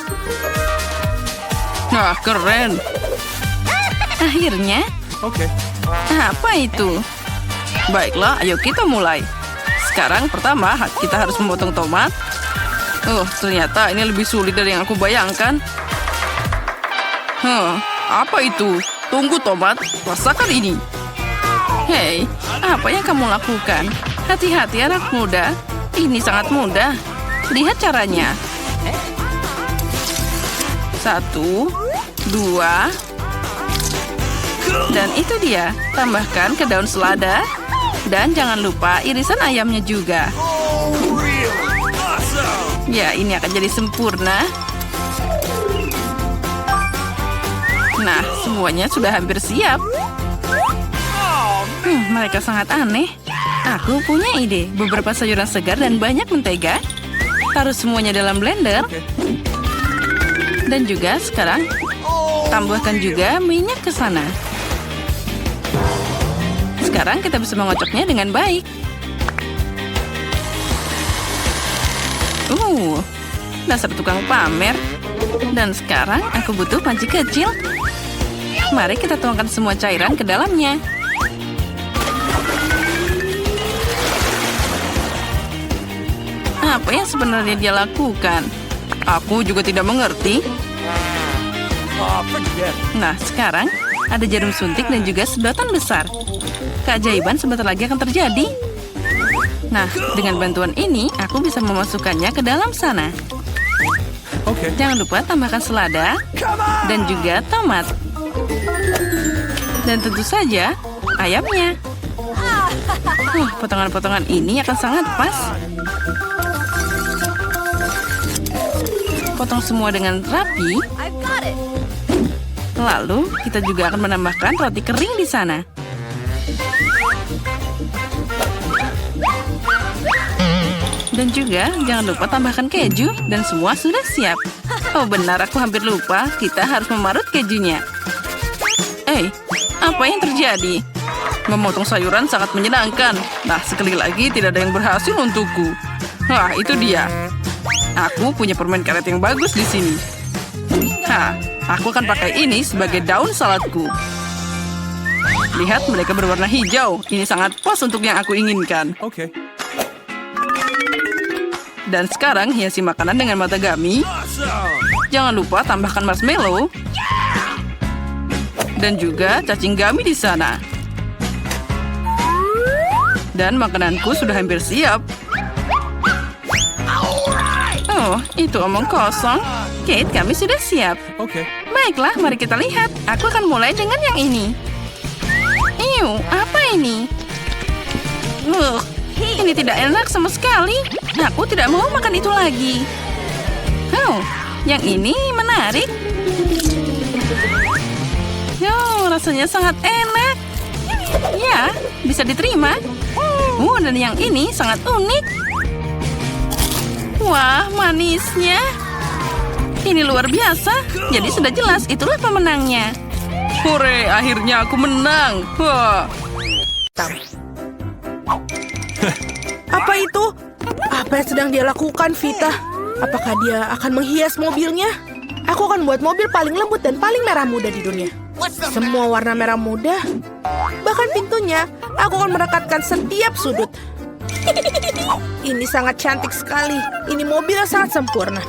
Nah, keren. Akhirnya. Okay. Apa itu? Baiklah, ayo kita mulai. Sekarang pertama kita harus memotong tomat. Ternyata ini lebih sulit dari yang aku bayangkan. Apa itu? Tunggu tomat, rasakan ini. Hei, apa yang kamu lakukan? Hati-hati anak muda. Ini sangat mudah. Lihat caranya. 1, 2. Dan itu dia. Tambahkan ke daun selada. Dan jangan lupa irisan ayamnya juga. Ya, ini akan jadi sempurna. Nah, semuanya sudah hampir siap. Mereka sangat aneh. Aku punya ide. Beberapa sayuran segar dan banyak mentega. Taruh semuanya dalam blender. Dan juga sekarang tambahkan juga minyak ke sana. Sekarang kita bisa mengocoknya dengan baik. Dasar tukang pamer. Dan sekarang aku butuh panci kecil. Mari kita tuangkan semua cairan ke dalamnya. Apa yang sebenarnya dia lakukan? Aku juga tidak mengerti. Nah, sekarang ada jarum suntik dan juga sedotan besar. Keajaiban sebentar lagi akan terjadi. Nah, dengan bantuan ini, aku bisa memasukkannya ke dalam sana. Okay. Jangan lupa tambahkan selada dan juga tomat. Dan tentu saja, ayamnya. Potongan-potongan ini akan sangat pas. Potong semua dengan rapi. I've got it. Lalu, kita juga akan menambahkan roti kering di sana. Dan juga, jangan lupa tambahkan keju dan semua sudah siap. Oh benar, aku hampir lupa. Kita harus memarut kejunya. Apa yang terjadi? Memotong sayuran sangat menyenangkan. Nah, sekali lagi tidak ada yang berhasil untukku. Itu dia. Aku punya permen karet yang bagus di sini. Aku akan pakai ini sebagai daun saladku. Lihat, mereka berwarna hijau. Ini sangat pas untuk yang aku inginkan. Okay. Dan sekarang hiasi makanan dengan matagami. Jangan lupa tambahkan marshmallow. Dan juga cacing gami di sana. Dan makananku sudah hampir siap. Oh, itu omong kosong. Kate, kami sudah siap. Okay. Baiklah, mari kita lihat. Aku akan mulai dengan yang ini. Apa ini? Ini tidak enak sama sekali. Aku tidak mau makan itu lagi. Yang ini menarik. Rasanya sangat enak. Ya, bisa diterima. Dan yang ini sangat unik. Wah, manisnya. Ini luar biasa. Jadi sudah jelas, itulah pemenangnya. Hore, akhirnya aku menang. Apa itu? Apa yang sedang dia lakukan, Vita? Apakah dia akan menghias mobilnya? Aku akan buat mobil paling lembut dan paling merah muda di dunia. Semua warna merah muda. Bahkan pintunya, aku akan merekatkan setiap sudut. Ini sangat cantik sekali. Ini mobil yang sangat sempurna.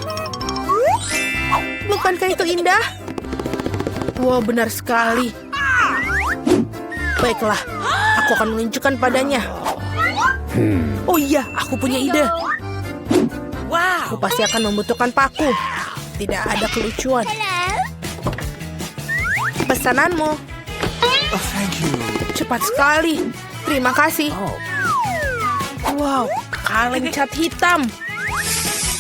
Bukankah itu indah? Wow, benar sekali. Baiklah, aku akan menunjukkan padanya. Oh iya, aku punya ide. Aku pasti akan membutuhkan paku. Tidak ada kelucuan. Pesananmu. Oh, thank you. Cepat sekali. Terima kasih. Wow, kaleng cat hitam.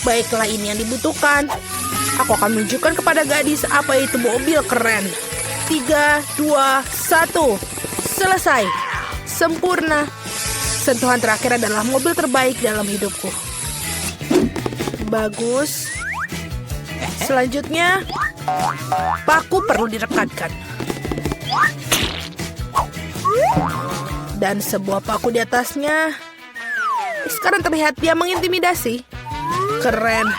Baiklah, ini yang dibutuhkan. Aku akan menunjukkan kepada gadis apa itu mobil keren. 3, 2, 1. Selesai. Sempurna. Sentuhan terakhir adalah mobil terbaik dalam hidupku. Bagus. Selanjutnya, paku perlu direkatkan. Dan sebuah paku di atasnya. Sekarang terlihat dia mengintimidasi. Keren.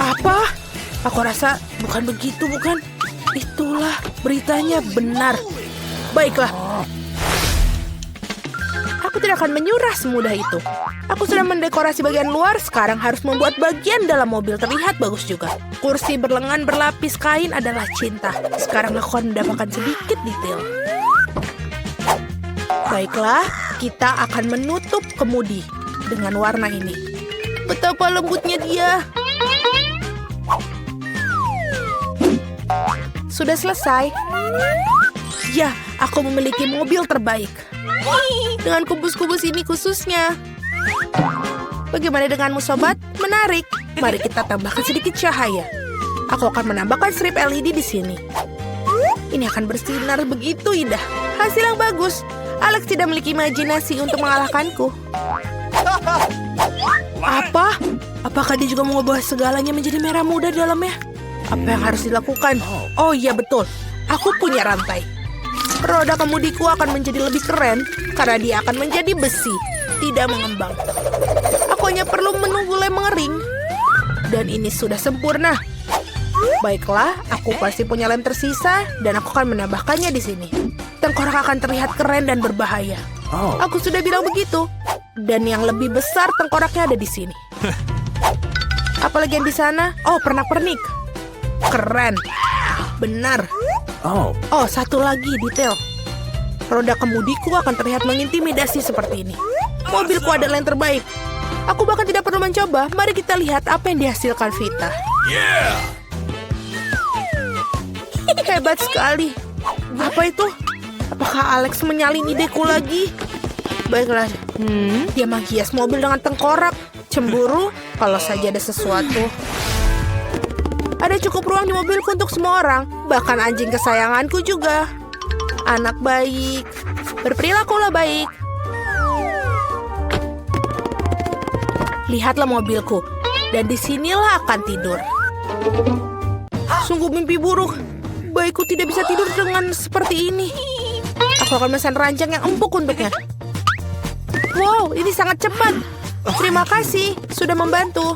Apa? Aku rasa bukan begitu, bukan? Itulah beritanya benar. Baiklah. Aku tidak akan menyerah semudah itu. Aku sudah mendekorasi bagian luar, sekarang harus membuat bagian dalam mobil terlihat bagus juga. Kursi berlengan berlapis kain adalah cinta. Sekarang aku akan mendapatkan sedikit detail. Baiklah, kita akan menutup kemudi dengan warna ini. Betapa lembutnya dia. Sudah selesai. Ya, aku memiliki mobil terbaik. Dengan kubus-kubus ini khususnya. Bagaimana denganmu, sobat? Menarik. Mari kita tambahkan sedikit cahaya. Aku akan menambahkan strip LED di sini. Ini akan bersinar begitu indah. Hasil yang bagus. Alex tidak memiliki imajinasi untuk mengalahkanku. Apa? Apakah dia juga mengubah segalanya menjadi merah muda di dalamnya? Apa yang harus dilakukan? Oh iya, betul. Aku punya rantai. Roda kemudiku akan menjadi lebih keren karena dia akan menjadi besi, tidak mengembang. Aku hanya perlu menunggu lem mengering. Dan ini sudah sempurna. Baiklah, aku pasti punya lem tersisa dan aku akan menambahkannya di sini. Tengkorak akan terlihat keren dan berbahaya. Oh. Aku sudah bilang begitu. Dan yang lebih besar tengkoraknya ada di sini. Apalagi yang di sana? Oh, pernak-pernik. Keren. Benar. Oh. Oh, satu lagi detail. Roda kemudiku akan terlihat mengintimidasi seperti ini. Mobilku adalah yang terbaik. Aku bahkan tidak perlu mencoba. Mari kita lihat apa yang dihasilkan Vita. Yeah. Hebat sekali. Apa itu? Apakah Alex menyalin ideku lagi? Baiklah. Dia menghias mobil dengan tengkorak. Cemburu? Kalau saja ada sesuatu. Ada cukup ruang di mobilku untuk semua orang. Bahkan anjing kesayanganku juga. Anak baik. Berperilakulah baik. Lihatlah mobilku. Dan disinilah akan tidur. Sungguh mimpi buruk. Baikku tidak bisa tidur dengan seperti ini. Aku akan memesan ranjang yang empuk untuknya. Wow, ini sangat cepat. Terima kasih, sudah membantu.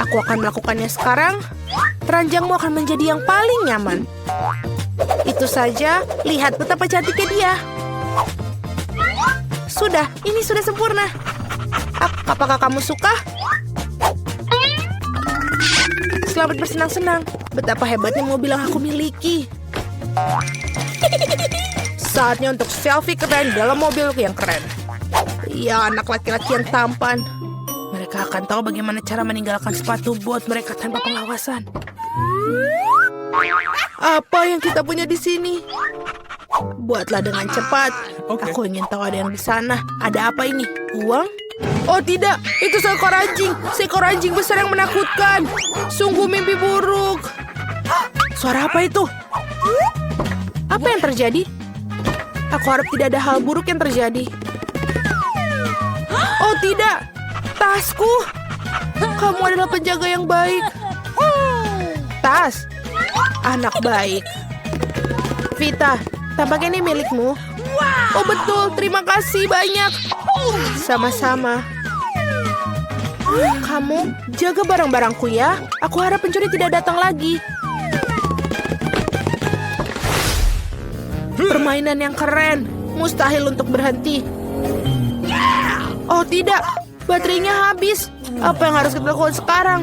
Aku akan melakukannya sekarang. Ranjangmu akan menjadi yang paling nyaman. Itu saja, lihat betapa cantiknya dia. Sudah, ini sudah sempurna. Apakah kamu suka? Selamat bersenang-senang. Betapa hebatnya mobil yang aku miliki. Saatnya untuk selfie keren dalam mobilku yang keren. Ya, anak laki-laki yang tampan. Mereka akan tahu bagaimana cara meninggalkan sepatu bot mereka tanpa pengawasan. Apa yang kita punya di sini? Buatlah dengan cepat. Oke. Aku ingin tahu ada yang di sana. Ada apa ini? Uang? Oh tidak, itu seekor anjing. Seekor anjing besar yang menakutkan. Sungguh mimpi buruk. Suara apa itu? Apa yang terjadi? Aku harap tidak ada hal buruk yang terjadi. Oh tidak, tasku. Kamu adalah penjaga yang baik. Tas, anak baik. Vita, tampaknya ini milikmu. Oh betul, terima kasih banyak. Sama-sama. Kamu jaga barang-barangku ya. Aku harap pencuri tidak datang lagi. Permainan yang keren. Mustahil untuk berhenti. Oh tidak, baterainya habis. Apa yang harus kita lakukan sekarang?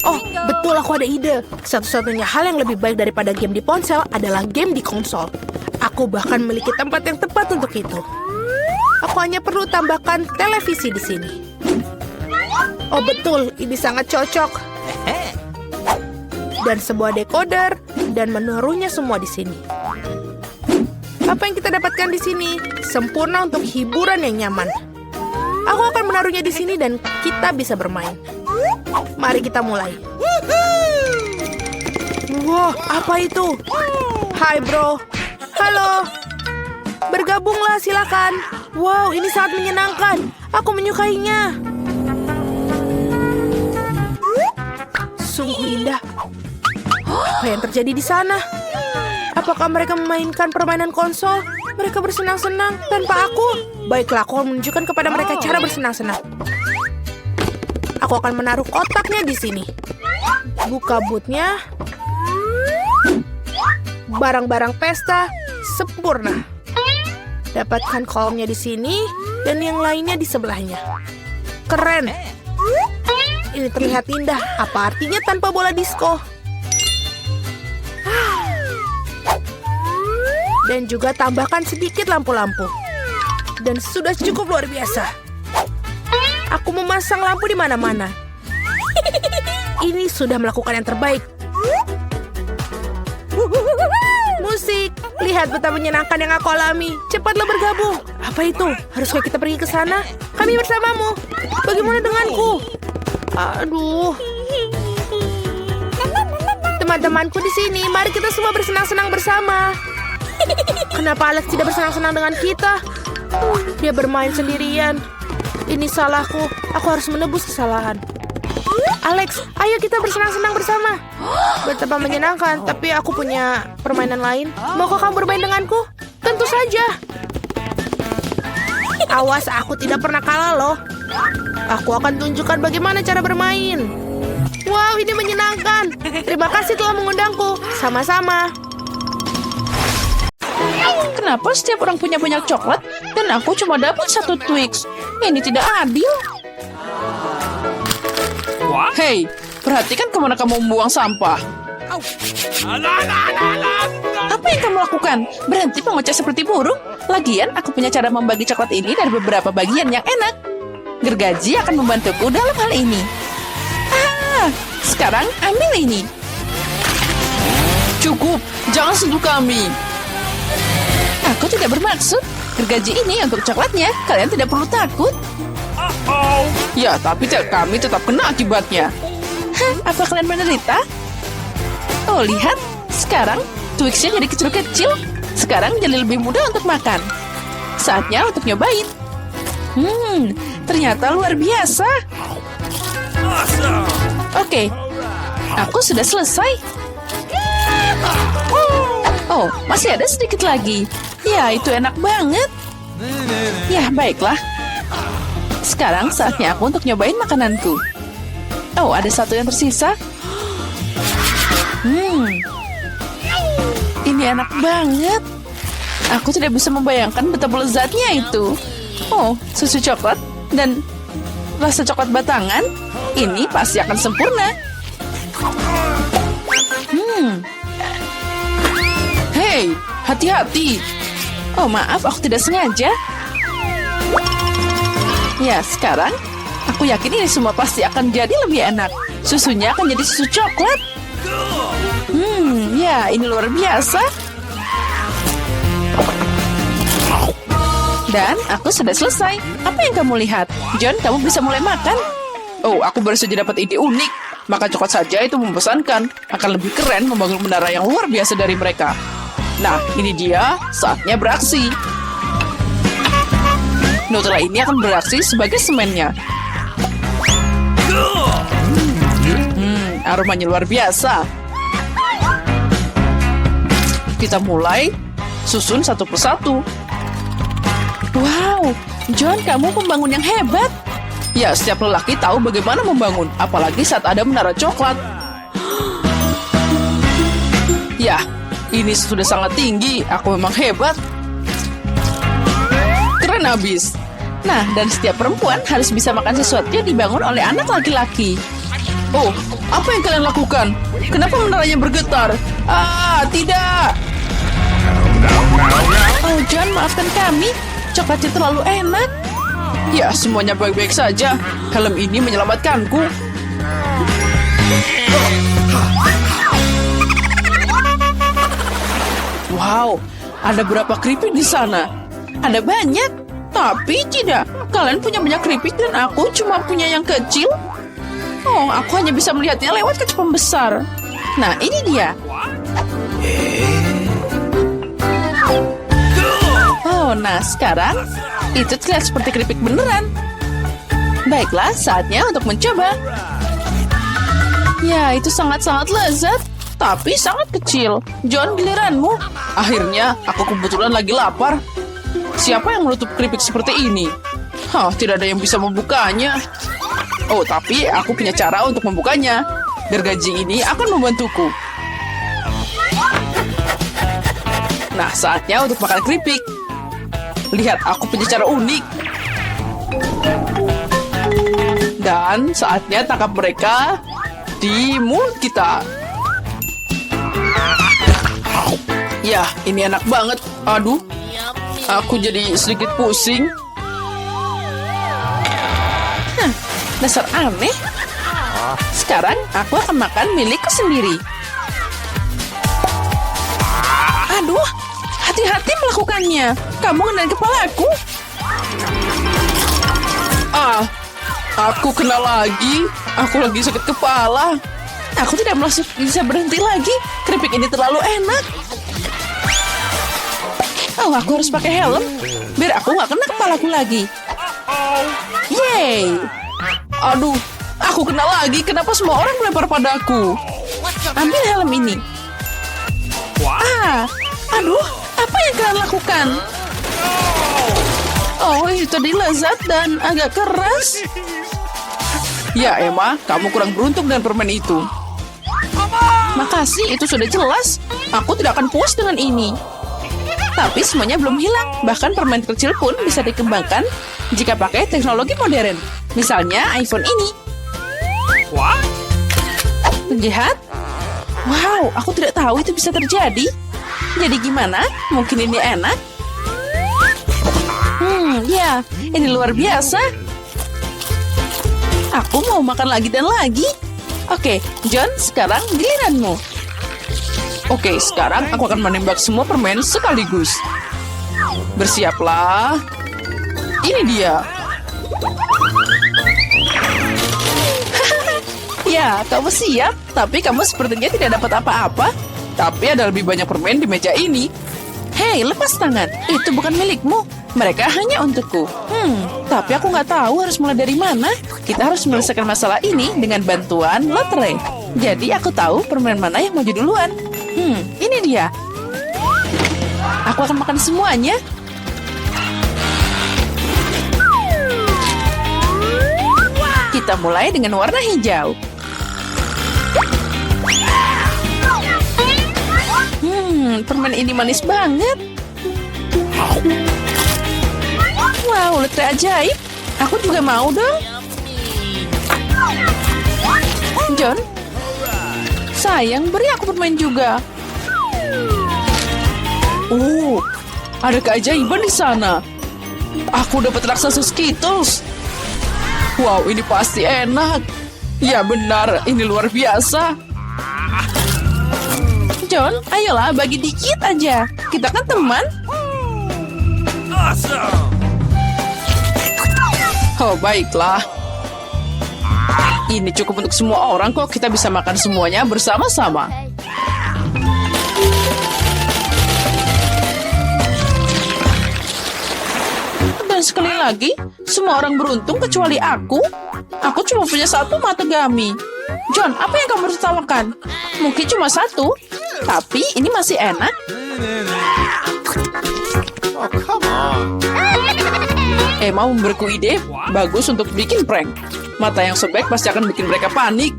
Oh, betul, aku ada ide. Satu-satunya hal yang lebih baik daripada game di ponsel adalah game di konsol. Aku bahkan memiliki tempat yang tepat untuk itu. Aku hanya perlu tambahkan televisi di sini. Oh betul, ini sangat cocok. Dan sebuah decoder dan menaruhnya semua di sini. Apa yang kita dapatkan di sini sempurna untuk hiburan yang nyaman. Aku akan menaruhnya di sini dan kita bisa bermain. Mari kita mulai. Wah, apa itu? Hai bro. Halo. Bergabunglah silakan. Wow, ini sangat menyenangkan. Aku menyukainya. Sungguh indah. Apa yang terjadi di sana? Apakah mereka memainkan permainan konsol? Mereka bersenang-senang tanpa aku. Baiklah, aku akan menunjukkan kepada mereka cara bersenang-senang. Aku akan menaruh kotaknya di sini. Buka bootnya. Barang-barang pesta sempurna. Dapatkan kolomnya di sini dan yang lainnya di sebelahnya. Keren. Ini terlihat indah. Apa artinya tanpa bola disco? Dan juga tambahkan sedikit lampu-lampu. Dan sudah cukup luar biasa. Aku memasang lampu di mana-mana. Ini sudah melakukan yang terbaik. Musik. Lihat betapa menyenangkan yang aku alami. Cepatlah bergabung. Apa itu? Haruskah kita pergi ke sana? Kami bersamamu. Bagaimana denganku? Aduh. Teman-temanku di sini. Mari kita semua bersenang-senang bersama. Kenapa Alex tidak bersenang-senang dengan kita? Dia bermain sendirian. Ini salahku. Aku harus menebus kesalahan. Alex, ayo kita bersenang-senang bersama. Betapa menyenangkan, tapi aku punya permainan lain. Maukah kamu bermain denganku? Tentu saja. Awas, aku tidak pernah kalah loh. Aku akan tunjukkan bagaimana cara bermain. Wow, ini menyenangkan. Terima kasih telah mengundangku. Sama-sama. Kenapa setiap orang punya banyak coklat dan aku cuma dapat satu Twix? Ini tidak adil. Hei, perhatikan kemana kamu membuang sampah. Apa yang kamu lakukan? Berhenti mengoceh seperti burung. Lagian, aku punya cara membagi coklat ini dari beberapa bagian yang enak. Gergaji akan membantuku dalam hal ini. Sekarang ambil ini. Cukup, jangan sentuh kami. Aku tidak bermaksud. Gergaji ini untuk coklatnya. Kalian tidak perlu takut. Ya, tapi kami tetap kena akibatnya. Apa kalian menderita? Oh, lihat. Sekarang Twix-nya jadi kecil-kecil. Sekarang jadi lebih mudah untuk makan. Saatnya untuk nyobain. Ternyata luar biasa. Oke, aku sudah selesai. Oh, masih ada sedikit lagi. Ya, itu enak banget. Ya, baiklah. Sekarang saatnya aku untuk nyobain makananku. Oh, ada satu yang tersisa. Ini enak banget. Aku tidak bisa membayangkan betapa lezatnya itu. Oh, susu coklat dan rasa coklat batangan. Ini pasti akan sempurna. Hei, hati-hati. Oh, maaf, aku tidak sengaja. Ya, sekarang aku yakin ini semua pasti akan jadi lebih enak. Susunya akan jadi susu coklat. Ya, ini luar biasa. Dan aku sudah selesai. Apa yang kamu lihat? John, kamu bisa mulai makan. Oh, aku baru saja dapat ide unik. Makan coklat saja itu membosankan. Akan lebih keren membangun menara yang luar biasa dari mereka. Nah, ini dia. Saatnya beraksi. Nutella ini akan beraksi sebagai semennya. Aromanya luar biasa. Kita mulai susun satu persatu. Wow, John, kamu pembangun yang hebat. Ya, setiap lelaki tahu bagaimana membangun, apalagi saat ada menara coklat. Ya, ini sudah sangat tinggi. Aku memang hebat. Keren abis. Nah, dan setiap perempuan harus bisa makan sesuatu yang dibangun oleh anak laki-laki. Oh, apa yang kalian lakukan? Kenapa menaranya bergetar? Tidak. Oh, John, maafkan kami. Coklatnya terlalu enak. Ya, semuanya baik-baik saja. Helm ini menyelamatkanku. Wow, ada berapa keripik di sana? Ada banyak, tapi tidak. Kalian punya banyak keripik dan aku cuma punya yang kecil. Oh, aku hanya bisa melihatnya lewat kaca pembesar. Nah, ini dia. Oh, nah sekarang itu terlihat seperti keripik beneran. Baiklah, saatnya untuk mencoba. Ya, itu sangat-sangat lezat, tapi sangat kecil. John, giliranmu. Akhirnya, aku kebetulan lagi lapar. Siapa yang menutup keripik seperti ini? Tidak ada yang bisa membukanya. Oh, tapi aku punya cara untuk membukanya. Gergaji ini akan membantuku. Nah, saatnya untuk makan keripik. Lihat, aku punya cara unik. Dan saatnya tangkap mereka di mulut kita. Ya, ini enak banget. Aduh, aku jadi sedikit pusing. Dasar aneh. Sekarang aku akan makan milikku sendiri. Aduh, hati-hati melakukannya. Kamu ngenai kepalaku. Aku kena lagi. Aku lagi sakit kepala. Aku tidak bisa berhenti lagi. Keripik ini terlalu enak. Oh, aku harus pakai helm biar aku nggak kena kepalaku lagi. Yeay. Aduh, aku kena lagi. Kenapa semua orang melempar padaku? Ambil helm ini. Aduh, apa yang kalian lakukan? Oh, itu tadi lezat dan agak keras. Ya, Emma, kamu kurang beruntung dengan permen itu. Makasih, itu sudah jelas. Aku tidak akan puas dengan ini. Tapi semuanya belum hilang. Bahkan permen kecil pun bisa dikembangkan jika pakai teknologi modern. Misalnya iPhone ini. What? Lihat. Wow, aku tidak tahu itu bisa terjadi. Jadi gimana? Mungkin ini enak? Ya, ini luar biasa. Aku mau makan lagi dan lagi. Oke, John, sekarang giliranmu. Oke, sekarang aku akan menembak semua permen sekaligus. Bersiaplah. Ini dia. Ya, kamu siap, tapi kamu sepertinya tidak dapat apa-apa. Tapi ada lebih banyak permen di meja ini. Hei, lepas tangan. Itu bukan milikmu. Mereka hanya untukku. Tapi aku nggak tahu harus mulai dari mana. Kita harus menyelesaikan masalah ini dengan bantuan lotre. Jadi aku tahu permen mana yang maju duluan. Ini dia. Aku akan makan semuanya. Kita mulai dengan warna hijau. Permen ini manis banget. Wow, lotre ajaib. Aku juga mau dong. John, sayang, beri aku permen juga. Oh, ada keajaiban di sana. Aku dapat raksasa Skittles. Wow, ini pasti enak. Ya benar, ini luar biasa. John, ayolah bagi dikit aja. Kita kan teman. Awesome! Oh, baiklah. Ini cukup untuk semua orang kok. Kita bisa makan semuanya bersama-sama. Dan sekali lagi, semua orang beruntung kecuali aku. Aku cuma punya satu matagami. John, apa yang kamu tertawakan? Mungkin cuma satu, tapi ini masih enak. Oh, come on. Emma memberiku ide bagus untuk bikin prank. Mata yang sobek pasti akan bikin mereka panik.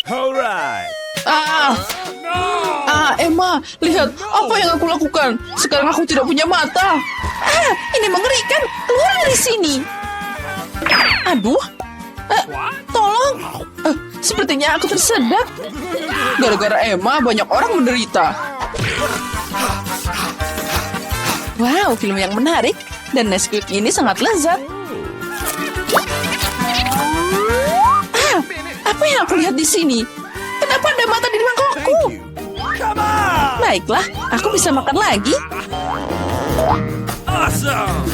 Alright. Emma, lihat apa yang aku lakukan. Sekarang aku tidak punya mata. Ini mengerikan. Keluar dari sini. Aduh. Tolong. Sepertinya aku tersedak. Gara-gara Emma, banyak orang menderita. Wow, film yang menarik. Dan Nesquik ini sangat lezat. Apa yang aku lihat di sini? Kenapa ada mata di mangkokku? Come on! Baiklah, aku bisa makan lagi. Awesome!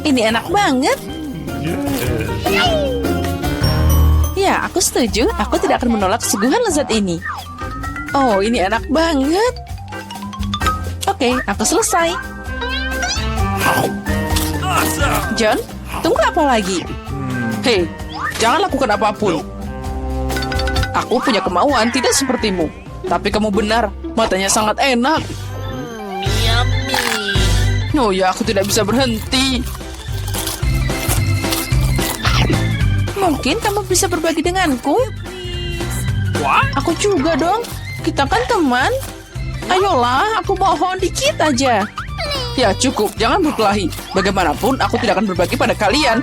Ini enak banget. Ya, aku setuju. Aku tidak akan menolak kesuguhan lezat ini. Oh, ini enak banget. Oke, aku selesai. Awesome! John, tunggu apa lagi? Hei, jangan lakukan apapun. Aku punya kemauan tidak sepertimu. Tapi kamu benar, matanya sangat enak. Oh ya, aku tidak bisa berhenti. Mungkin kamu bisa berbagi denganku? What? Aku juga dong. Kita kan teman. Ayolah, aku mohon dikit aja. Ya cukup, jangan berkelahi. Bagaimanapun, aku tidak akan berbagi pada kalian.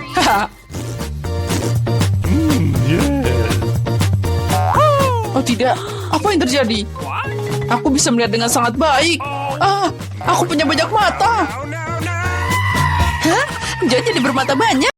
Oh tidak, apa yang terjadi? Aku bisa melihat dengan sangat baik. Aku punya banyak mata. Hah? Jadi bermata banyak?